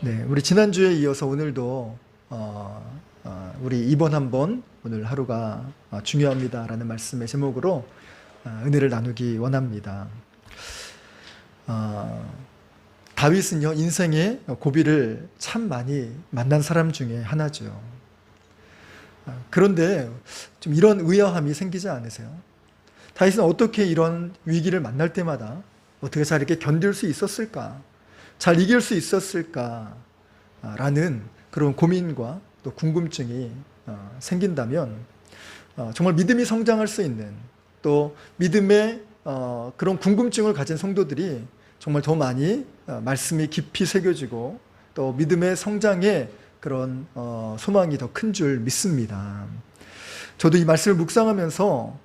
네, 우리 지난주에 이어서 오늘도 우리 이번 한번 오늘 하루가 중요합니다라는 말씀의 제목으로 은혜를 나누기 원합니다. 다윗은요, 인생의 고비를 참 많이 만난 사람 중에 하나죠. 그런데 좀 이런 의아함이 생기지 않으세요? 다윗은 어떻게 이런 위기를 만날 때마다 어떻게 잘 이렇게 견딜 수 있었을까? 잘 이길 수 있었을까? 라는 그런 고민과 또 궁금증이 생긴다면 정말 믿음이 성장할 수 있는, 또 믿음의 그런 궁금증을 가진 성도들이 정말 더 많이 말씀이 깊이 새겨지고 또 믿음의 성장에 그런 소망이 더 큰 줄 믿습니다. 저도 이 말씀을 묵상하면서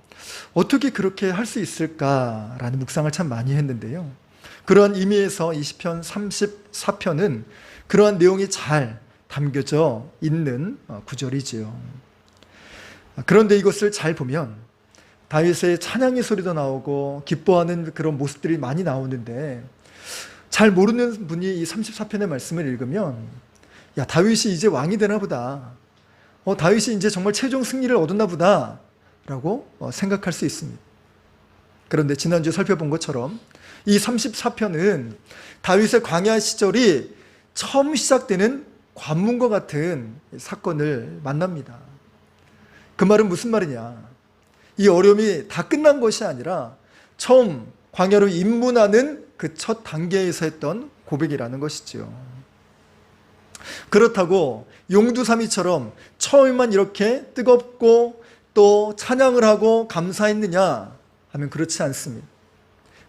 어떻게 그렇게 할 수 있을까라는 묵상을 참 많이 했는데요. 그러한 의미에서 이 시편 34편은 그러한 내용이 잘 담겨져 있는 구절이지요. 그런데 이것을 잘 보면 다윗의 찬양의 소리도 나오고 기뻐하는 그런 모습들이 많이 나오는데, 잘 모르는 분이 이 34편의 말씀을 읽으면 야, 다윗이 이제 왕이 되나 보다, 다윗이 이제 정말 최종 승리를 얻었나 보다 라고 생각할 수 있습니다. 그런데 지난주에 살펴본 것처럼 이 34편은 다윗의 광야 시절이 처음 시작되는 관문과 같은 사건을 만납니다. 그 말은 무슨 말이냐? 이 어려움이 다 끝난 것이 아니라 처음 광야로 입문하는 그 첫 단계에서 했던 고백이라는 것이지요. 그렇다고 용두삼이처럼 처음만 이렇게 뜨겁고 또 찬양을 하고 감사했느냐 하면 그렇지 않습니다.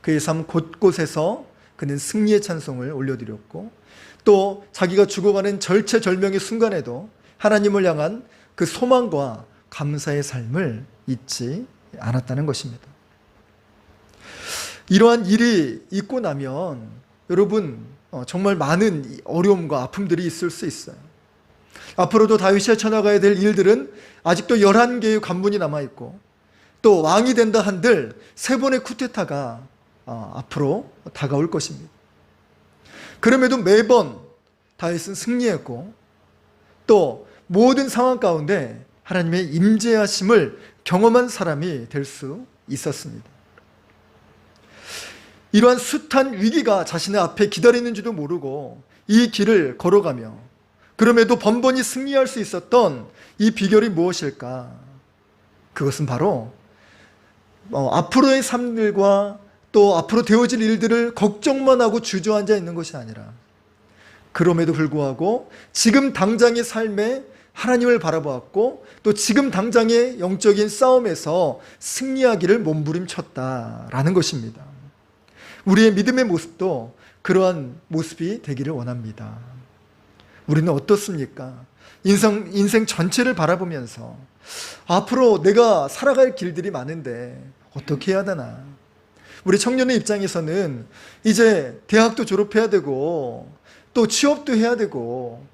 그의 삶 곳곳에서 그는 승리의 찬송을 올려드렸고, 또 자기가 죽어가는 절체절명의 순간에도 하나님을 향한 그 소망과 감사의 삶을 잊지 않았다는 것입니다. 이러한 일이 있고 나면 여러분 정말 많은 어려움과 아픔들이 있을 수 있어요. 앞으로도 다윗이 헤쳐나가야 될 일들은 아직도 11개의 관문이 남아있고, 또 왕이 된다 한들 3번의 쿠데타가 앞으로 다가올 것입니다. 그럼에도 매번 다윗은 승리했고, 또 모든 상황 가운데 하나님의 임재하심을 경험한 사람이 될 수 있었습니다. 이러한 숱한 위기가 자신의 앞에 기다리는지도 모르고 이 길을 걸어가며 그럼에도 번번이 승리할 수 있었던 이 비결이 무엇일까? 그것은 바로 앞으로의 삶들과 또 앞으로 되어질 일들을 걱정만 하고 주저앉아 있는 것이 아니라, 그럼에도 불구하고 지금 당장의 삶에 하나님을 바라보았고, 또 지금 당장의 영적인 싸움에서 승리하기를 몸부림쳤다라는 것입니다. 우리의 믿음의 모습도 그러한 모습이 되기를 원합니다. 우리는 어떻습니까? 인생 전체를 바라보면서 앞으로 내가 살아갈 길들이 많은데 어떻게 해야 되나? 우리 청년의 입장에서는 이제 대학도 졸업해야 되고, 또 취업도 해야 되고,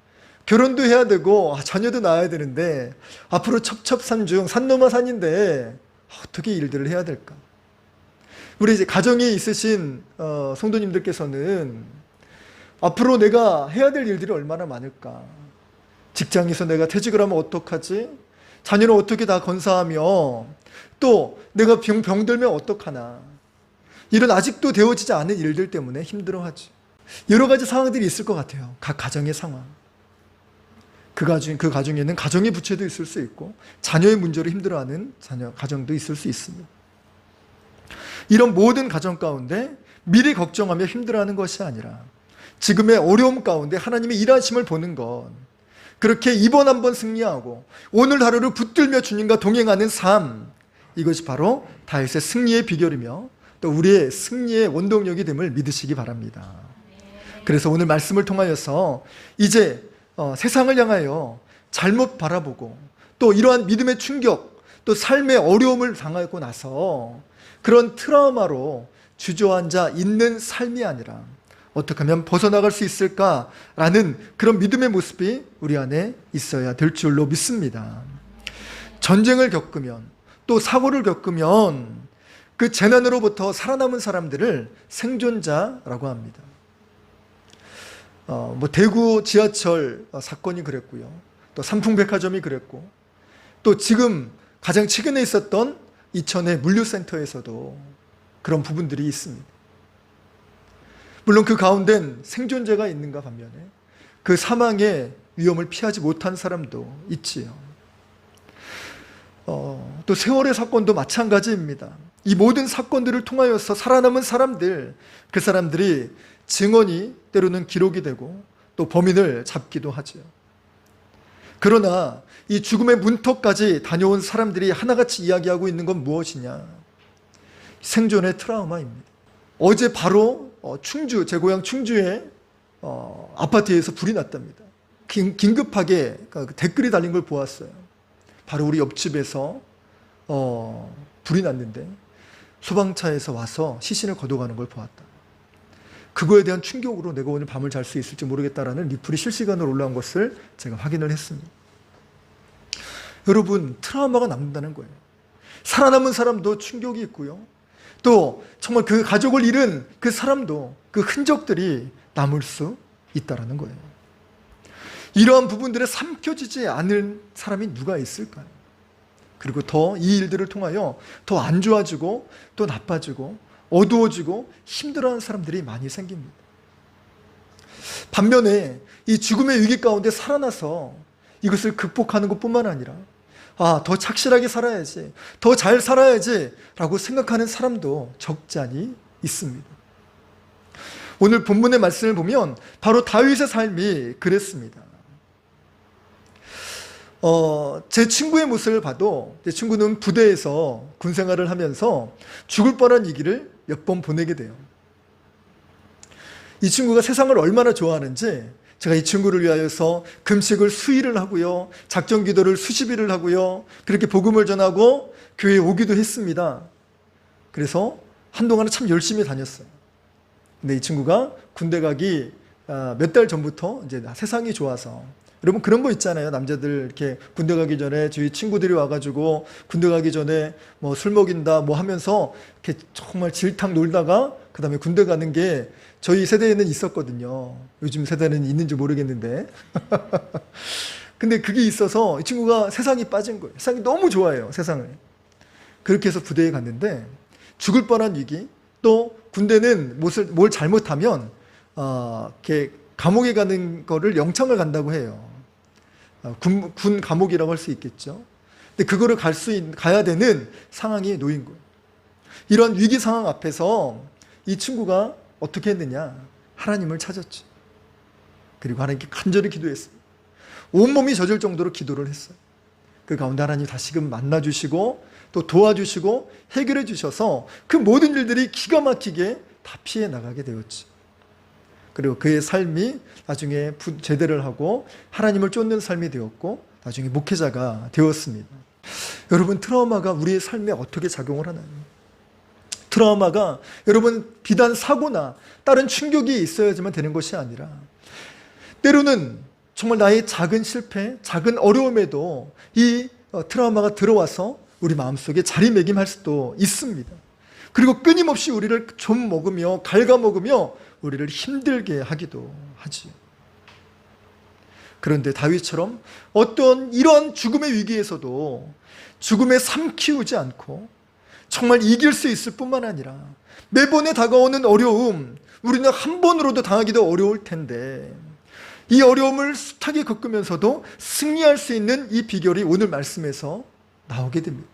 결혼도 해야 되고, 자녀도 낳아야 되는데 앞으로 첩첩산중 산넘어 산인데 어떻게 일들을 해야 될까? 우리 이제 가정이 있으신 성도님들께서는 앞으로 내가 해야 될 일들이 얼마나 많을까? 직장에서 내가 퇴직을 하면 어떡하지? 자녀는 어떻게 다 건사하며, 또 내가 병들면 어떡하나? 이런 아직도 되어지지 않은 일들 때문에 힘들어하죠. 여러 가지 상황들이 있을 것 같아요. 각 가정의 상황. 그 가정에는 가정의 부채도 있을 수 있고, 자녀의 문제로 힘들어하는 가정도 있을 수 있습니다. 이런 모든 가정 가운데 미리 걱정하며 힘들어하는 것이 아니라 지금의 어려움 가운데 하나님의 일하심을 보는 것, 그렇게 이번 한번 승리하고 오늘 하루를 붙들며 주님과 동행하는 삶, 이것이 바로 다윗의 승리의 비결이며 또 우리의 승리의 원동력이 됨을 믿으시기 바랍니다. 그래서 오늘 말씀을 통하여서 이제 세상을 향하여 잘못 바라보고, 또 이러한 믿음의 충격, 또 삶의 어려움을 당하고 나서 그런 트라우마로 주저앉아 있는 삶이 아니라 어떻게 하면 벗어나갈 수 있을까라는 그런 믿음의 모습이 우리 안에 있어야 될 줄로 믿습니다. 전쟁을 겪으면, 또 사고를 겪으면 그 재난으로부터 살아남은 사람들을 생존자라고 합니다. 뭐 대구 지하철 사건이 그랬고요. 또 삼풍백화점이 그랬고, 또 지금 가장 최근에 있었던 이천의 물류센터에서도 그런 부분들이 있습니다. 물론 그 가운데는 생존자가 있는가 반면에 그 사망의 위험을 피하지 못한 사람도 있지요. 또 세월의 사건도 마찬가지입니다. 이 모든 사건들을 통하여서 살아남은 사람들, 그 사람들이 증언이 때로는 기록이 되고 또 범인을 잡기도 하죠. 그러나 이 죽음의 문턱까지 다녀온 사람들이 하나같이 이야기하고 있는 건 무엇이냐? 생존의 트라우마입니다. 어제 바로 충주, 제 고향 충주의 아파트에서 불이 났답니다. 긴급하게 댓글이 달린 걸 보았어요. 바로 우리 옆집에서 불이 났는데 소방차에서 와서 시신을 걷어가는 걸 보았다. 그거에 대한 충격으로 내가 오늘 밤을 잘 수 있을지 모르겠다라는 리플이 실시간으로 올라온 것을 제가 확인을 했습니다. 여러분, 트라우마가 남는다는 거예요. 살아남은 사람도 충격이 있고요. 또 정말 그 가족을 잃은 그 사람도 그 흔적들이 남을 수 있다는 거예요. 이러한 부분들에 삼켜지지 않을 사람이 누가 있을까요? 그리고 더 이 일들을 통하여 더 안 좋아지고 또 나빠지고 어두워지고 힘들어하는 사람들이 많이 생깁니다. 반면에 이 죽음의 위기 가운데 살아나서 이것을 극복하는 것뿐만 아니라 더 착실하게 살아야지, 더 잘 살아야지 라고 생각하는 사람도 적지 않이 있습니다. 오늘 본문의 말씀을 보면 바로 다윗의 삶이 그랬습니다. 제 친구의 모습을 봐도 제 친구는 부대에서 군 생활을 하면서 죽을 뻔한 위기를 몇 번 보내게 돼요. 이 친구가 세상을 얼마나 좋아하는지 제가 이 친구를 위하여서 금식을 수일을 하고요, 작전 기도를 수십 일을 하고요, 그렇게 복음을 전하고 교회에 오기도 했습니다. 그래서 한동안은 참 열심히 다녔어요. 근데 이 친구가 군대 가기 몇 달 전부터 이제 세상이 좋아서, 여러분 그런 거 있잖아요. 남자들 이렇게 군대 가기 전에 저희 친구들이 와가지고 군대 가기 전에 뭐 술 먹인다 뭐 하면서 이렇게 정말 질탕 놀다가 그 다음에 군대 가는 게 저희 세대에는 있었거든요. 요즘 세대는 있는지 모르겠는데. 근데 그게 있어서 이 친구가 세상이 빠진 거예요. 세상이 너무 좋아해요, 세상을. 그렇게 해서 부대에 갔는데 죽을 뻔한 위기, 또 군대는 뭘 잘못하면 이렇게 감옥에 가는 거를 영창을 간다고 해요. 군 감옥이라고 할 수 있겠죠. 근데 그거를 가야 되는 상황이 놓인 거예요. 이런 위기 상황 앞에서 이 친구가 어떻게 했느냐? 하나님을 찾았죠. 그리고 하나님께 간절히 기도했어요. 온몸이 젖을 정도로 기도를 했어요. 그 가운데 하나님 다시금 만나주시고 또 도와주시고 해결해 주셔서 그 모든 일들이 기가 막히게 다 피해 나가게 되었지. 그리고 그의 삶이 나중에 제대를 하고 하나님을 쫓는 삶이 되었고 나중에 목회자가 되었습니다. 여러분, 트라우마가 우리의 삶에 어떻게 작용을 하나요? 트라우마가 여러분 비단 사고나 다른 충격이 있어야지만 되는 것이 아니라 때로는 정말 나의 작은 실패, 작은 어려움에도 이 트라우마가 들어와서 우리 마음속에 자리매김할 수도 있습니다. 그리고 끊임없이 우리를 좀 먹으며 갉아먹으며 우리를 힘들게 하기도 하지. 그런데 다윗처럼 어떤 이런 죽음의 위기에서도 죽음에 삼키우지 않고 정말 이길 수 있을 뿐만 아니라 매번에 다가오는 어려움, 우리는 한 번으로도 당하기도 어려울 텐데 이 어려움을 숱하게 겪으면서도 승리할 수 있는 이 비결이 오늘 말씀에서 나오게 됩니다.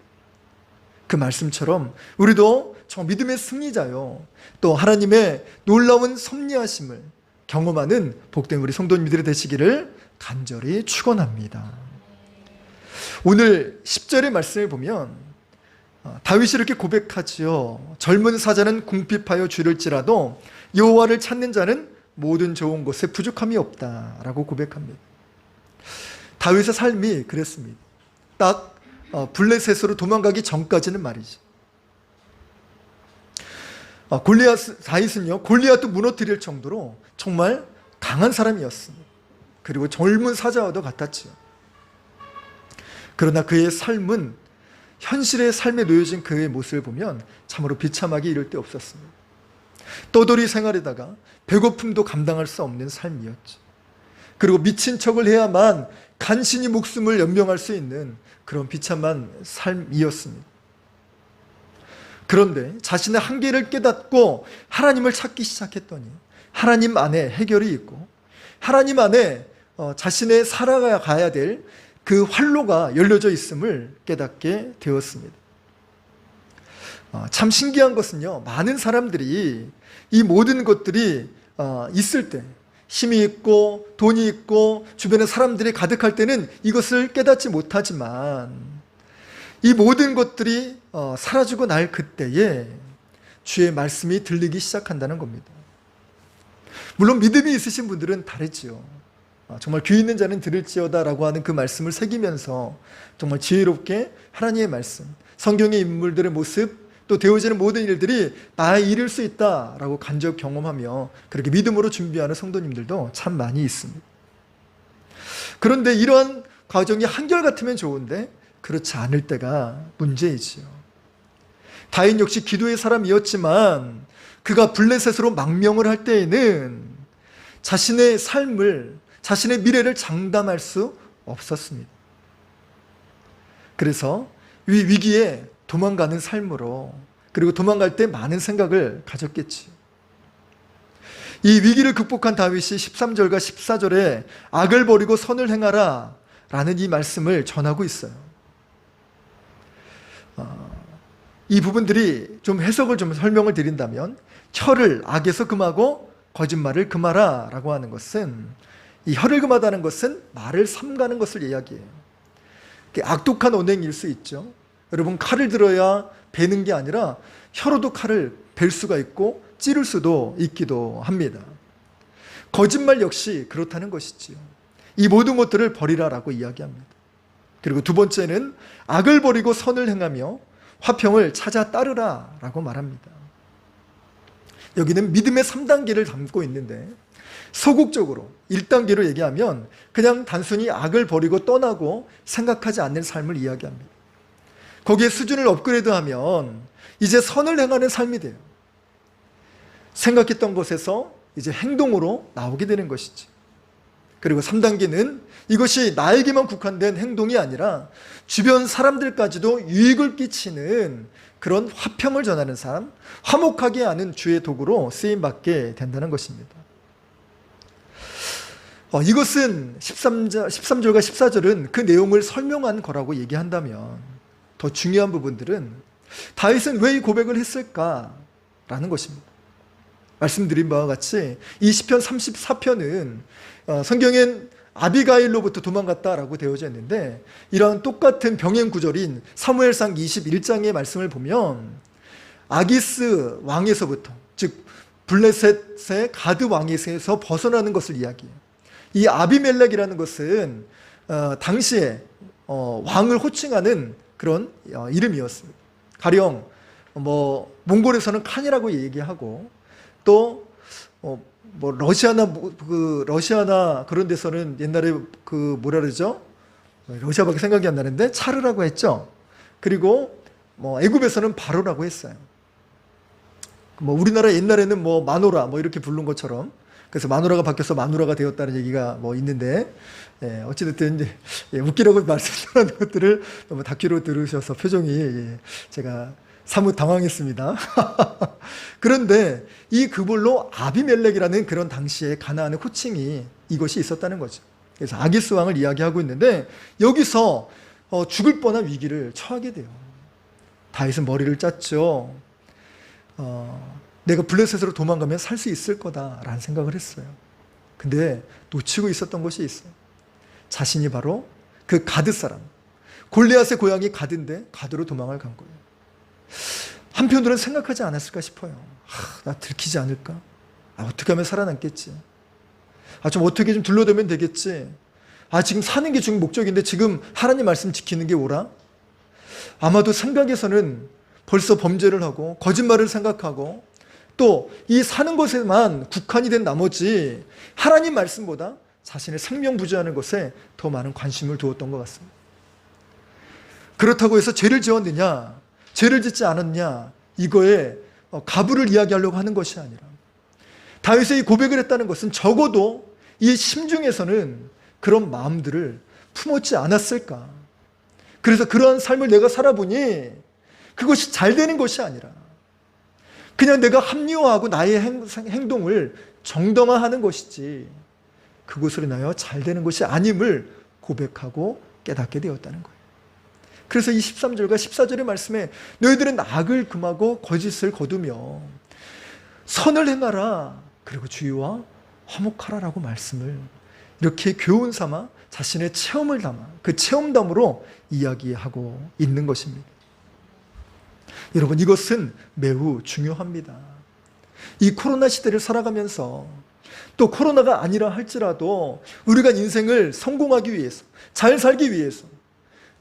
그 말씀처럼 우리도 정말 믿음의 승리자요, 또 하나님의 놀라운 섭리하심을 경험하는 복된 우리 성도님들이 되시기를 간절히 축원합니다. 오늘 10절의 말씀을 보면 다윗이 이렇게 고백하지요. 젊은 사자는 궁핍하여 줄일지라도 여호와를 찾는 자는 모든 좋은 것에 부족함이 없다라고 고백합니다. 다윗의 삶이 그랬습니다. 딱 블레셋으로 도망가기 전까지는 말이지. 다윗은요, 골리앗도 무너뜨릴 정도로 정말 강한 사람이었습니다. 그리고 젊은 사자와도 같았지요. 그러나 그의 삶은 현실의 삶에 놓여진 그의 모습을 보면 참으로 비참하기 이를 데 없었습니다. 떠돌이 생활에다가 배고픔도 감당할 수 없는 삶이었죠. 그리고 미친 척을 해야만 간신히 목숨을 연명할 수 있는 그런 비참한 삶이었습니다. 그런데 자신의 한계를 깨닫고 하나님을 찾기 시작했더니 하나님 안에 해결이 있고 하나님 안에 자신의 살아가야 될 그 활로가 열려져 있음을 깨닫게 되었습니다. 참 신기한 것은요, 많은 사람들이 이 모든 것들이 있을 때, 힘이 있고 돈이 있고 주변에 사람들이 가득할 때는 이것을 깨닫지 못하지만 이 모든 것들이 사라지고 날 그때에 주의 말씀이 들리기 시작한다는 겁니다. 물론 믿음이 있으신 분들은 다르지요. 정말 귀 있는 자는 들을지어다 라고 하는 그 말씀을 새기면서 정말 지혜롭게 하나님의 말씀, 성경의 인물들의 모습, 또 되어지는 모든 일들이 나에 이룰 수 있다라고 간접 경험하며 그렇게 믿음으로 준비하는 성도님들도 참 많이 있습니다. 그런데 이러한 과정이 한결같으면 좋은데 그렇지 않을 때가 문제이지요. 다윗 역시 기도의 사람이었지만 그가 블레셋으로 망명을 할 때에는 자신의 삶을, 자신의 미래를 장담할 수 없었습니다. 그래서 이 위기에 도망가는 삶으로, 그리고 도망갈 때 많은 생각을 가졌겠지. 이 위기를 극복한 다윗이 13절과 14절에 악을 버리고 선을 행하라 라는 이 말씀을 전하고 있어요. 이 부분들이 좀 해석을 좀 설명을 드린다면 혀를 악에서 금하고 거짓말을 금하라 라고 하는 것은, 이 혀를 금하다는 것은 말을 삼가는 것을 이야기해요. 악독한 언행일 수 있죠. 여러분, 칼을 들어야 베는 게 아니라 혀로도 칼을 벨 수가 있고 찌를 수도 있기도 합니다. 거짓말 역시 그렇다는 것이지요. 이 모든 것들을 버리라라고 이야기합니다. 그리고 두 번째는 악을 버리고 선을 행하며 화평을 찾아 따르라라고 말합니다. 여기는 믿음의 3단계를 담고 있는데 소극적으로 1단계로 얘기하면 그냥 단순히 악을 버리고 떠나고 생각하지 않는 삶을 이야기합니다. 거기에 수준을 업그레이드하면 이제 선을 행하는 삶이 돼요. 생각했던 것에서 이제 행동으로 나오게 되는 것이지. 그리고 3단계는 이것이 나에게만 국한된 행동이 아니라 주변 사람들까지도 유익을 끼치는 그런 화평을 전하는 삶, 화목하게 하는 주의 도구로 쓰임받게 된다는 것입니다. 이것은 13절과 14절은 그 내용을 설명한 거라고 얘기한다면 더 중요한 부분들은 다윗은 왜 이 고백을 했을까라는 것입니다. 말씀드린 바와 같이 이 시편 34편은 성경엔 아비가일로부터 도망갔다라고 되어져 있는데, 이러한 똑같은 병행 구절인 사무엘상 21장의 말씀을 보면 아기스 왕에서부터, 즉 블레셋의 가드 왕에서 벗어나는 것을 이야기해요. 이 아비멜렉이라는 것은 당시에 왕을 호칭하는 그런 이름이었습니다. 가령 몽골에서는 칸이라고 얘기하고, 또 러시아나 그런 데서는 옛날에 뭐라 그러죠? 러시아밖에 생각이 안 나는데 차르라고 했죠. 그리고 애굽에서는 바로라고 했어요. 우리나라 옛날에는 마노라 이렇게 부른 것처럼, 그래서 마누라가 바뀌어서 마누라가 되었다는 얘기가 있는데, 어찌됐든 이제 웃기라고 말씀드리는 것들을 너무 다큐로 들으셔서 표정이 제가 사뭇 당황했습니다. 그런데 이 그불로 아비멜렉이라는 그런 당시에 가나안의 호칭이 이것이 있었다는 거죠. 그래서 아기스 왕을 이야기하고 있는데 여기서 죽을 뻔한 위기를 처하게 돼요. 다윗은 머리를 짰죠. 내가 블레셋으로 도망가면 살 수 있을 거다라는 생각을 했어요. 근데 놓치고 있었던 것이 있어요. 자신이 바로 그 가드 사람, 골리앗의 고향이 가드인데 가드로 도망을 간 거예요. 한편으로는 생각하지 않았을까 싶어요. 나 들키지 않을까? 어떻게 하면 살아남겠지? 좀 어떻게 좀 둘러대면 되겠지? 지금 사는 게 지금 목적인데 지금 하나님 말씀 지키는 게 옳아? 아마도 생각에서는 벌써 범죄를 하고 거짓말을 생각하고 또 이 사는 것에만 국한이 된 나머지 하나님 말씀보다 자신의 생명 부지하는 것에 더 많은 관심을 두었던 것 같습니다. 그렇다고 해서 죄를 지었느냐, 죄를 짓지 않았냐, 이거에 가부를 이야기하려고 하는 것이 아니라 다윗의 이 고백을 했다는 것은 적어도 이 심중에서는 그런 마음들을 품었지 않았을까. 그래서 그러한 삶을 내가 살아보니 그것이 잘 되는 것이 아니라 그냥 내가 합리화하고 나의 행동을 정당화하는 것이지 그것으로 인하여 잘 되는 것이 아님을 고백하고 깨닫게 되었다는 거예요. 그래서 이 13절과 14절의 말씀에 너희들은 악을 금하고 거짓을 거두며 선을 행하라 그리고 주의와 화목하라라고 말씀을 이렇게 교훈 삼아 자신의 체험을 담아 그 체험담으로 이야기하고 있는 것입니다. 여러분, 이것은 매우 중요합니다. 이 코로나 시대를 살아가면서 또 코로나가 아니라 할지라도 우리가 인생을 성공하기 위해서, 잘 살기 위해서,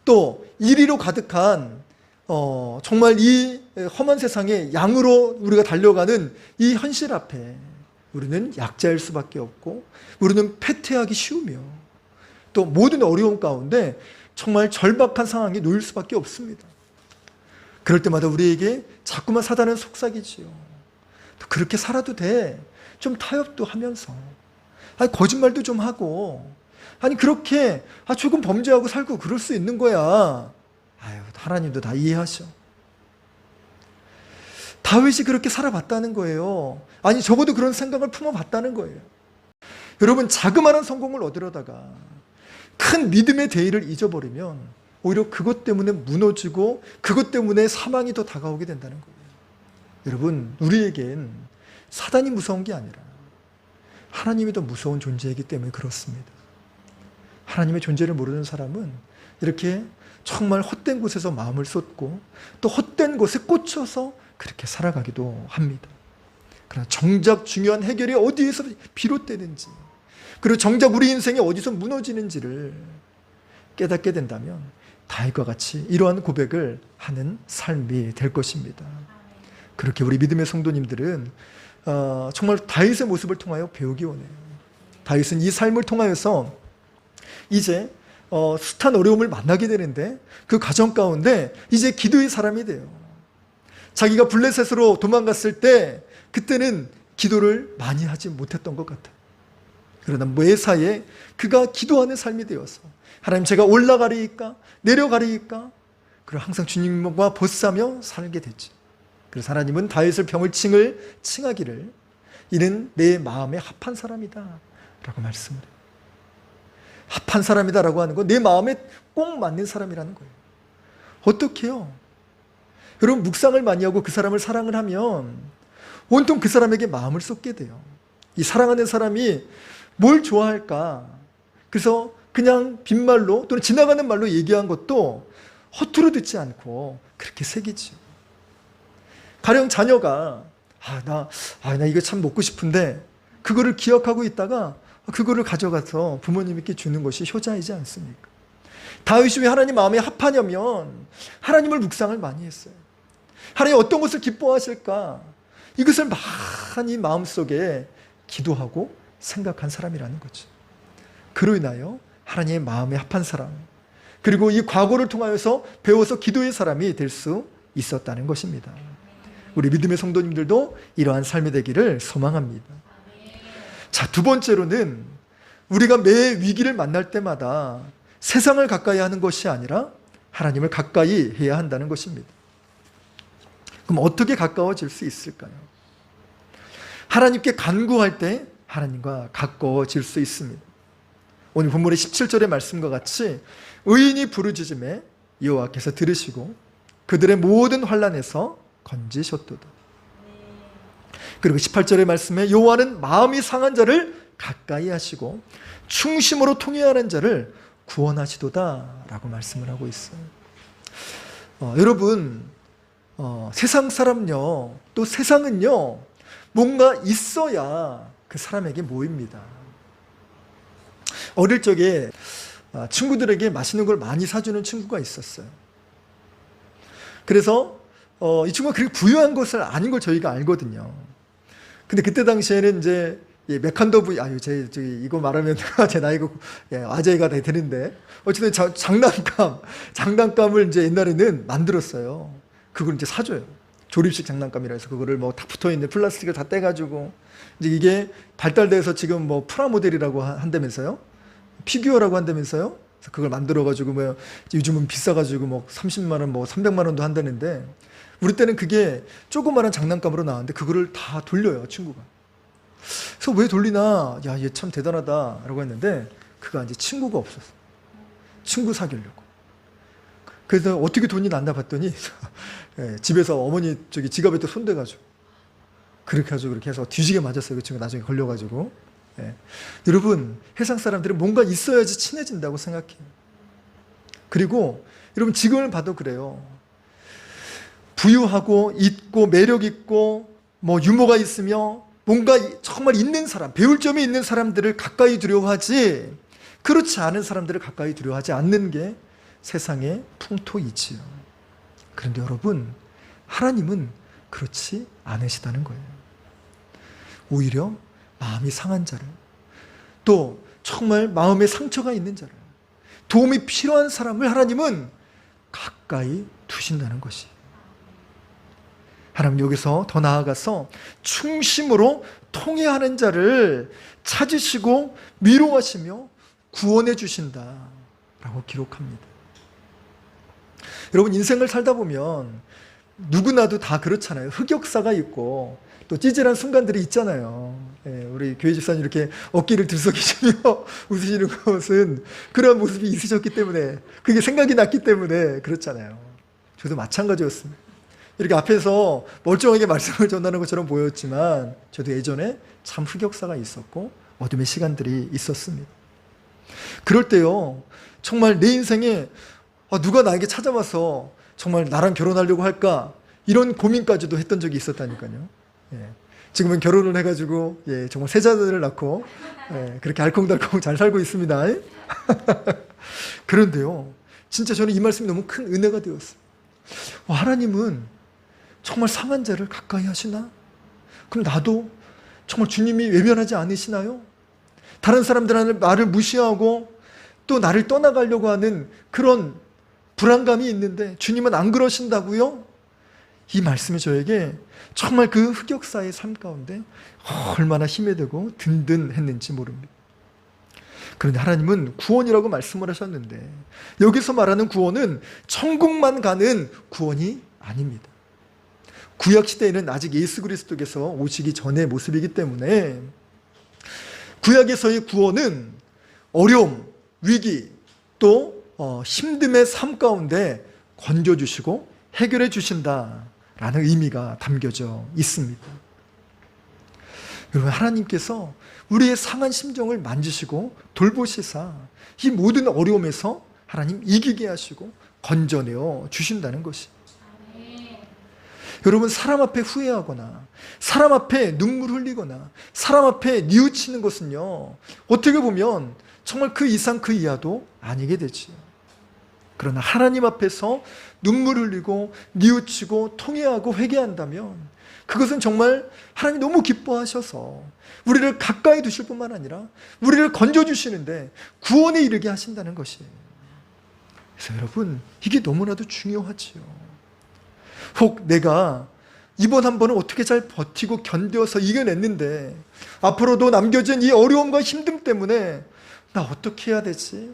또 이리로 가득한 정말 이 험한 세상에 양으로 우리가 달려가는 이 현실 앞에 우리는 약자일 수밖에 없고 우리는 패퇴하기 쉬우며 또 모든 어려움 가운데 정말 절박한 상황에 놓일 수밖에 없습니다. 그럴 때마다 우리에게 자꾸만 사단은 속삭이지요. 그렇게 살아도 돼. 좀 타협도 하면서. 아니, 거짓말도 좀 하고. 아니, 그렇게 조금 범죄하고 살고 그럴 수 있는 거야. 아유, 하나님도 다 이해하셔. 다윗이 그렇게 살아봤다는 거예요. 아니, 적어도 그런 생각을 품어봤다는 거예요. 여러분, 자그마한 성공을 얻으려다가 큰 믿음의 대의를 잊어버리면 오히려 그것 때문에 무너지고 그것 때문에 사망이 더 다가오게 된다는 거예요. 여러분, 우리에겐 사단이 무서운 게 아니라 하나님이 더 무서운 존재이기 때문에 그렇습니다. 하나님의 존재를 모르는 사람은 이렇게 정말 헛된 곳에서 마음을 쏟고 또 헛된 곳에 꽂혀서 그렇게 살아가기도 합니다. 그러나 정작 중요한 해결이 어디에서 비롯되는지, 그리고 정작 우리 인생이 어디서 무너지는지를 깨닫게 된다면 다윗과 같이 이러한 고백을 하는 삶이 될 것입니다. 그렇게 우리 믿음의 성도님들은 정말 다윗의 모습을 통하여 배우기 원해요. 다윗은 이 삶을 통하여서 이제 숱한 어려움을 만나게 되는데 그 과정 가운데 이제 기도의 사람이 돼요. 자기가 블레셋으로 도망갔을 때 그때는 기도를 많이 하지 못했던 것 같아요. 그러나 매사에 그가 기도하는 삶이 되어서 하나님, 제가 올라가리이까 내려가리이까, 그리고 항상 주님과 보싸며 살게 됐죠. 그래서 하나님은 다윗을 병을 칭하기를 이는 내 마음에 합한 사람이다 라고 말씀을 해요. 합한 사람이다 라고 하는 건 내 마음에 꼭 맞는 사람이라는 거예요. 어떻게 해요? 여러분, 묵상을 많이 하고 그 사람을 사랑을 하면 온통 그 사람에게 마음을 쏟게 돼요. 이 사랑하는 사람이 뭘 좋아할까? 그래서 그냥 빈말로 또는 지나가는 말로 얘기한 것도 허투루 듣지 않고 그렇게 새기죠. 가령 자녀가 나 이거 참 먹고 싶은데 그거를 기억하고 있다가 그거를 가져가서 부모님께 주는 것이 효자이지 않습니까? 다윗이 왜 하나님 마음에 합하냐면 하나님을 묵상을 많이 했어요. 하나님 어떤 것을 기뻐하실까? 이것을 많이 마음속에 기도하고 생각한 사람이라는 거죠. 그로 인하여 하나님의 마음에 합한 사람, 그리고 이 과거를 통하여서 배워서 기도의 사람이 될 수 있었다는 것입니다. 우리 믿음의 성도님들도 이러한 삶이 되기를 소망합니다. 자, 두 번째로는 우리가 매 위기를 만날 때마다 세상을 가까이 하는 것이 아니라 하나님을 가까이 해야 한다는 것입니다. 그럼 어떻게 가까워질 수 있을까요? 하나님께 간구할 때 하나님과 가까워질 수 있습니다. 오늘 본문의 17절의 말씀과 같이 의인이 부르짖음에 여호와께서 들으시고 그들의 모든 환난에서 건지셨도다. 그리고 18절의 말씀에 여호와는 마음이 상한 자를 가까이 하시고 충심으로 통회하는 자를 구원하시도다 라고 말씀을 하고 있어요. 여러분, 세상 사람요, 또 세상은요, 뭔가 있어야 그 사람에게 모입니다. 어릴 적에 친구들에게 맛있는 걸 많이 사주는 친구가 있었어요. 그래서 이 친구가 그렇게 부유한 것을 아닌 걸 저희가 알거든요. 근데 그때 당시에는 이제 메칸더브, 이거 말하면 제 나이가 아재가 되는데, 어쨌든 장난감을 이제 옛날에는 만들었어요. 그걸 이제 사줘요. 조립식 장난감이라 해서 그거를 뭐 다 붙어있는 플라스틱을 다 떼가지고 이제 이게 발달돼서 지금 뭐 프라모델이라고 한다면서요? 피규어라고 한다면서요? 그래서 그걸 만들어가지고 뭐 요즘은 비싸가지고 뭐 30만 원, 뭐 300만 원도 한다는데 우리 때는 그게 조그마한 장난감으로 나왔는데 그거를 다 돌려요, 친구가. 그래서 왜 돌리나? 야, 얘 참 대단하다 라고 했는데 그가 이제 친구가 없었어. 친구 사귀려고. 그래서 어떻게 돈이 났나 봤더니 예, 집에서 어머니 저기 지갑에 또 손대가지고 그렇게 해서 뒤지게 맞았어요. 그 친구 나중에 걸려가지고. 예. 여러분, 세상 사람들은 뭔가 있어야지 친해진다고 생각해요. 그리고 여러분 지금을 봐도 그래요. 부유하고 있고 매력 있고 뭐 유머가 있으며 뭔가 정말 있는 사람, 배울 점이 있는 사람들을 가까이 두려워하지, 그렇지 않은 사람들을 가까이 두려워하지 않는 게 세상의 풍토이지요. 그런데 여러분, 하나님은 그렇지 않으시다는 거예요. 오히려 마음이 상한 자를, 또 정말 마음에 상처가 있는 자를, 도움이 필요한 사람을 하나님은 가까이 두신다는 것이. 하나님 여기서 더 나아가서 충심으로 통회하는 자를 찾으시고 위로하시며 구원해 주신다라고 기록합니다. 여러분, 인생을 살다 보면 누구나도 다 그렇잖아요. 흑역사가 있고 또 찌질한 순간들이 있잖아요. 예, 우리 교회 집사님 이렇게 어깨를 들썩이시며 웃으시는 것은 그런 모습이 있으셨기 때문에, 그게 생각이 났기 때문에 그렇잖아요. 저도 마찬가지였습니다. 이렇게 앞에서 멀쩡하게 말씀을 전하는 것처럼 보였지만 저도 예전에 참 흑역사가 있었고 어둠의 시간들이 있었습니다. 그럴 때요, 정말 내 인생에 누가 나에게 찾아와서 정말 나랑 결혼하려고 할까, 이런 고민까지도 했던 적이 있었다니까요. 예. 지금은 결혼을 해가지고 정말 세 자녀를 낳고 그렇게 알콩달콩 잘 살고 있습니다. 그런데요, 진짜 저는 이 말씀이 너무 큰 은혜가 되었어요. 하나님은 정말 상한 자를 가까이 하시나? 그럼 나도 정말 주님이 외면하지 않으시나요? 다른 사람들은 나를 무시하고 또 나를 떠나가려고 하는 그런 불안감이 있는데 주님은 안 그러신다고요? 이 말씀이 저에게 정말 그 흑역사의 삶 가운데 얼마나 힘이 되고 든든했는지 모릅니다. 그런데 하나님은 구원이라고 말씀을 하셨는데 여기서 말하는 구원은 천국만 가는 구원이 아닙니다. 구약시대에는 아직 예수 그리스도께서 오시기 전의 모습이기 때문에 구약에서의 구원은 어려움, 위기, 또 힘듦의 삶 가운데 건져주시고 해결해 주신다라는 의미가 담겨져 있습니다. 여러분, 하나님께서 우리의 상한 심정을 만지시고 돌보시사 이 모든 어려움에서 하나님 이기게 하시고 건져내어 주신다는 것이. 여러분, 사람 앞에 후회하거나 사람 앞에 눈물 흘리거나 사람 앞에 뉘우치는 것은요, 어떻게 보면 정말 그 이상 그 이하도 아니게 되지요. 그러나 하나님 앞에서 눈물 흘리고 뉘우치고 통회하고 회개한다면 그것은 정말 하나님 너무 기뻐하셔서 우리를 가까이 두실 뿐만 아니라 우리를 건져주시는데 구원에 이르게 하신다는 것이에요. 그래서 여러분, 이게 너무나도 중요하지요. 혹 내가 이번 한 번은 어떻게 잘 버티고 견뎌서 이겨냈는데 앞으로도 남겨진 이 어려움과 힘듦 때문에 나 어떻게 해야 되지?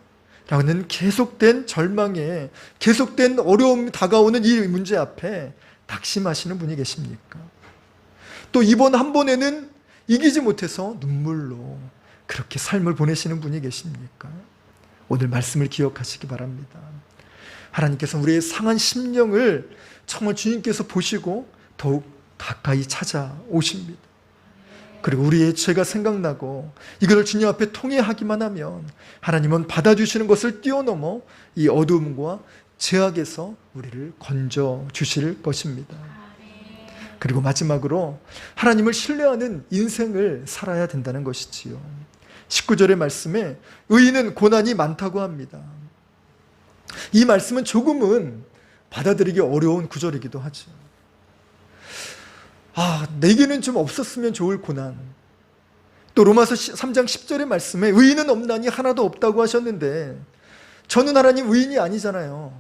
라는 계속된 절망에, 계속된 어려움이 다가오는 이 문제 앞에 낙심하시는 분이 계십니까? 또 이번 한 번에는 이기지 못해서 눈물로 그렇게 삶을 보내시는 분이 계십니까? 오늘 말씀을 기억하시기 바랍니다. 하나님께서 우리의 상한 심령을 정말 주님께서 보시고 더욱 가까이 찾아오십니다. 그리고 우리의 죄가 생각나고 이것을 주님 앞에 통회하기만 하면 하나님은 받아주시는 것을 뛰어넘어 이 어두움과 죄악에서 우리를 건져주실 것입니다. 그리고 마지막으로 하나님을 신뢰하는 인생을 살아야 된다는 것이지요. 19절의 말씀에 의인은 고난이 많다고 합니다. 이 말씀은 조금은 받아들이기 어려운 구절이기도 하죠. 내게는 좀 없었으면 좋을 고난. 또 로마서 3장 10절의 말씀에 의인은 없나니 하나도 없다고 하셨는데 저는 하나님 의인이 아니잖아요.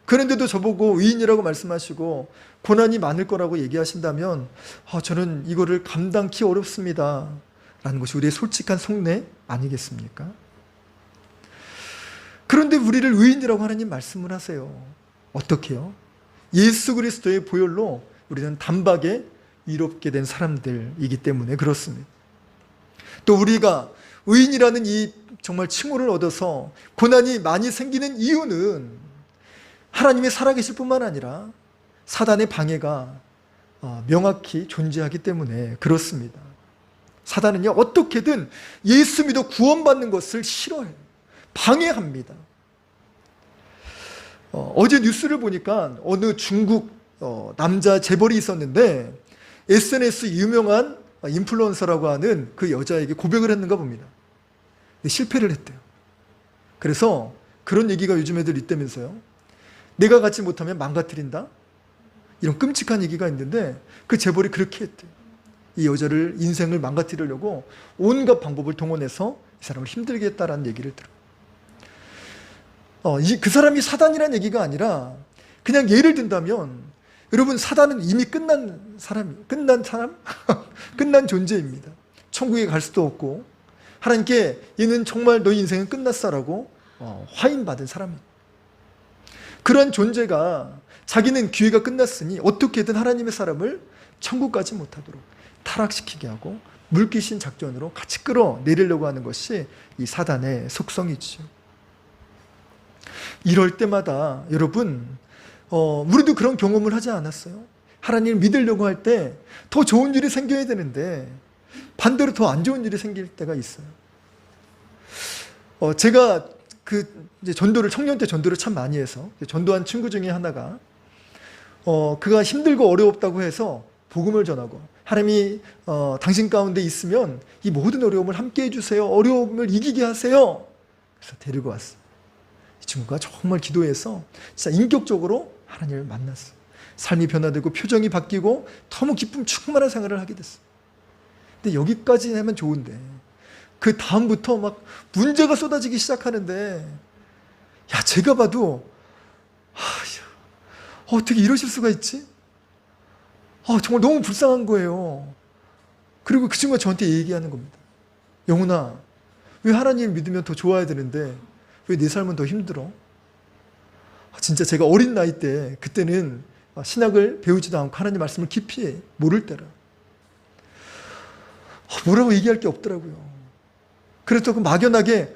그런데도 저보고 의인이라고 말씀하시고 고난이 많을 거라고 얘기하신다면 저는 이거를 감당하기 어렵습니다 라는 것이 우리의 솔직한 속내 아니겠습니까? 그런데 우리를 의인이라고 하나님 말씀을 하세요. 어떻게요? 예수 그리스도의 보혈로 우리는 단박에 의롭게 된 사람들이기 때문에 그렇습니다. 또 우리가 의인이라는 이 정말 칭호를 얻어서 고난이 많이 생기는 이유는 하나님이 살아계실 뿐만 아니라 사단의 방해가 명확히 존재하기 때문에 그렇습니다. 사단은요, 어떻게든 예수 믿어 구원받는 것을 싫어해요. 방해합니다. 어제 뉴스를 보니까 어느 중국 남자 재벌이 있었는데 SNS 유명한 인플루언서라고 하는 그 여자에게 고백을 했는가 봅니다. 근데 실패를 했대요. 그래서 그런 얘기가 요즘 애들 있다면서요. 내가 갖지 못하면 망가뜨린다? 이런 끔찍한 얘기가 있는데 그 재벌이 그렇게 했대요. 이 여자를 인생을 망가뜨리려고 온갖 방법을 동원해서 이 사람을 힘들게 했다라는 얘기를 들어요. 그 사람이 사단이라는 얘기가 아니라 그냥 예를 든다면 여러분, 사단은 이미 끝난 사람? 끝난 존재입니다. 천국에 갈 수도 없고 하나님께 얘는 정말 너희 인생은 끝났어라고 화인받은 사람입니다. 그런 존재가 자기는 기회가 끝났으니 어떻게든 하나님의 사람을 천국 가지 못하도록 타락시키게 하고 물귀신 작전으로 같이 끌어내리려고 하는 것이 이 사단의 속성이죠. 이럴 때마다 여러분, 우리도 그런 경험을 하지 않았어요? 하나님을 믿으려고 할 때 더 좋은 일이 생겨야 되는데 반대로 더 안 좋은 일이 생길 때가 있어요. 제가 이제 청년 때 전도를 참 많이 해서 전도한 친구 중에 하나가 그가 힘들고 어려웠다고 해서 복음을 전하고 하나님이 당신 가운데 있으면 이 모든 어려움을 함께 해주세요. 어려움을 이기게 하세요. 그래서 데리고 왔어요. 이 친구가 정말 기도해서 진짜 인격적으로 하나님을 만났어요. 삶이 변화되고 표정이 바뀌고 너무 기쁨 충만한 생활을 하게 됐어요. 근데 여기까지 하면 좋은데 그 다음부터 막 문제가 쏟아지기 시작하는데 제가 봐도 어떻게 이러실 수가 있지? 정말 너무 불쌍한 거예요. 그리고 그 친구가 저한테 얘기하는 겁니다. 영훈아, 왜 하나님을 믿으면 더 좋아야 되는데 왜 내 삶은 더 힘들어? 진짜 제가 어린 나이 때 그때는 신학을 배우지도 않고 하나님 말씀을 깊이 모를 때라 뭐라고 얘기할 게 없더라고요. 그래서 그 막연하게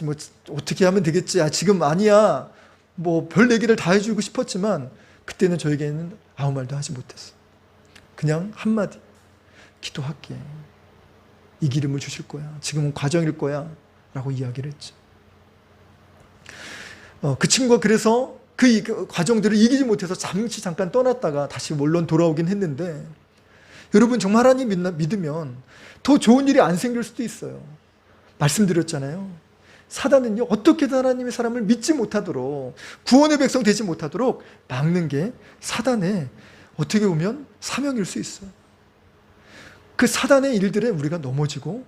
뭐 어떻게 하면 되겠지, 지금 아니야, 뭐 별 얘기를 다 해주고 싶었지만 그때는 저에게는 아무 말도 하지 못했어. 그냥 한마디, 기도할게, 이 기름을 주실 거야, 지금은 과정일 거야 라고 이야기를 했죠. 그 친구가 그래서 그 과정들을 이기지 못해서 잠깐 떠났다가 다시 물론 돌아오긴 했는데 여러분, 정말 하나님 믿으면 더 좋은 일이 안 생길 수도 있어요. 말씀드렸잖아요. 사단은요, 어떻게든 하나님의 사람을 믿지 못하도록, 구원의 백성 되지 못하도록 막는 게 사단의 어떻게 보면 사명일 수 있어요. 그 사단의 일들에 우리가 넘어지고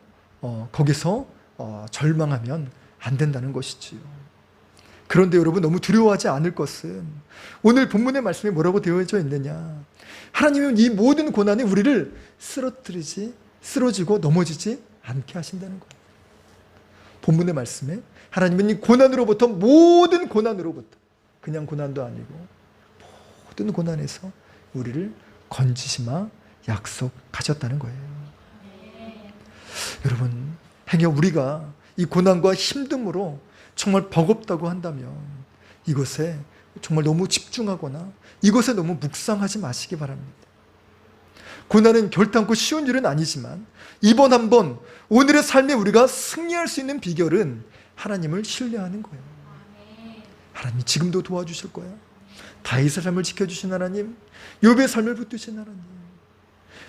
거기서 절망하면 안 된다는 것이지요. 그런데 여러분, 너무 두려워하지 않을 것은 오늘 본문의 말씀에 뭐라고 되어져 있느냐, 하나님은 이 모든 고난이 우리를 쓰러지고 넘어지지 않게 하신다는 거예요. 본문의 말씀에 하나님은 이 고난으로부터, 모든 고난으로부터, 그냥 고난도 아니고 모든 고난에서 우리를 건지시마 약속하셨다는 거예요. 여러분, 행여 우리가 이 고난과 힘듦으로 정말 버겁다고 한다면 이것에 정말 너무 집중하거나 이것에 너무 묵상하지 마시기 바랍니다. 고난은 결단코 쉬운 일은 아니지만 이번 한번 오늘의 삶에 우리가 승리할 수 있는 비결은 하나님을 신뢰하는 거예요. 하나님이 지금도 도와주실 거야. 다윗의 삶을 지켜주신 하나님, 욥의 삶을 붙드신 하나님,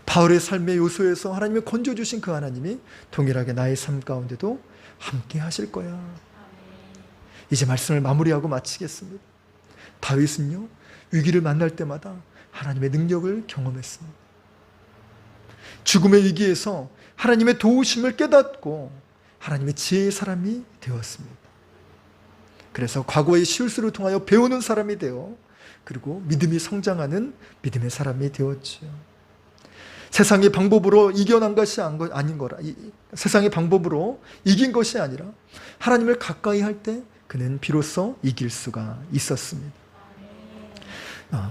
바울의 삶의 요소에서 하나님이 건져주신 그 하나님이 동일하게 나의 삶 가운데도 함께 하실 거야. 이제 말씀을 마무리하고 마치겠습니다. 다윗은요, 위기를 만날 때마다 하나님의 능력을 경험했습니다. 죽음의 위기에서 하나님의 도우심을 깨닫고 하나님의 지혜의 사람이 되었습니다. 그래서 과거의 실수를 통하여 배우는 사람이 되어 그리고 믿음이 성장하는 믿음의 사람이 되었지요. 세상의 방법으로 이겨난 것이 아닌 거라. 세상의 방법으로 이긴 것이 아니라 하나님을 가까이 할 때 그는 비로소 이길 수가 있었습니다.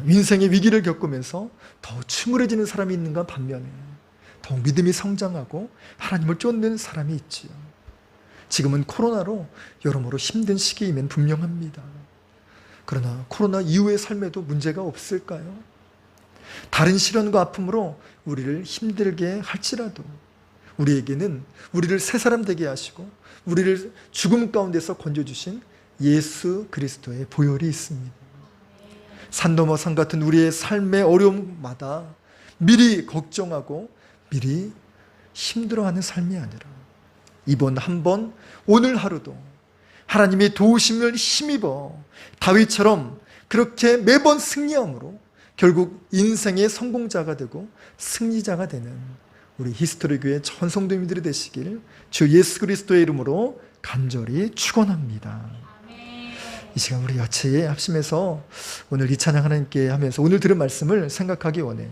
인생의 위기를 겪으면서 더 침울해지는 사람이 있는가 반면에 더욱 믿음이 성장하고 하나님을 쫓는 사람이 있지요. 지금은 코로나로 여러모로 힘든 시기이면 분명합니다. 그러나 코로나 이후의 삶에도 문제가 없을까요? 다른 시련과 아픔으로 우리를 힘들게 할지라도 우리에게는 우리를 새 사람 되게 하시고 우리를 죽음 가운데서 건져주신 예수 그리스도의 보혈이 있습니다. 산 넘어 산 같은 우리의 삶의 어려움마다 미리 걱정하고 미리 힘들어하는 삶이 아니라 이번 한 번 오늘 하루도 하나님의 도우심을 힘입어 다윗처럼 그렇게 매번 승리함으로 결국 인생의 성공자가 되고 승리자가 되는 우리 히스토리 교회 전 성도님들이 되시길 주 예수 그리스도의 이름으로 간절히 축원합니다. 이 시간 우리 여체에 합심해서 오늘 이 찬양 하나님께 하면서 오늘 들은 말씀을 생각하기 원해요.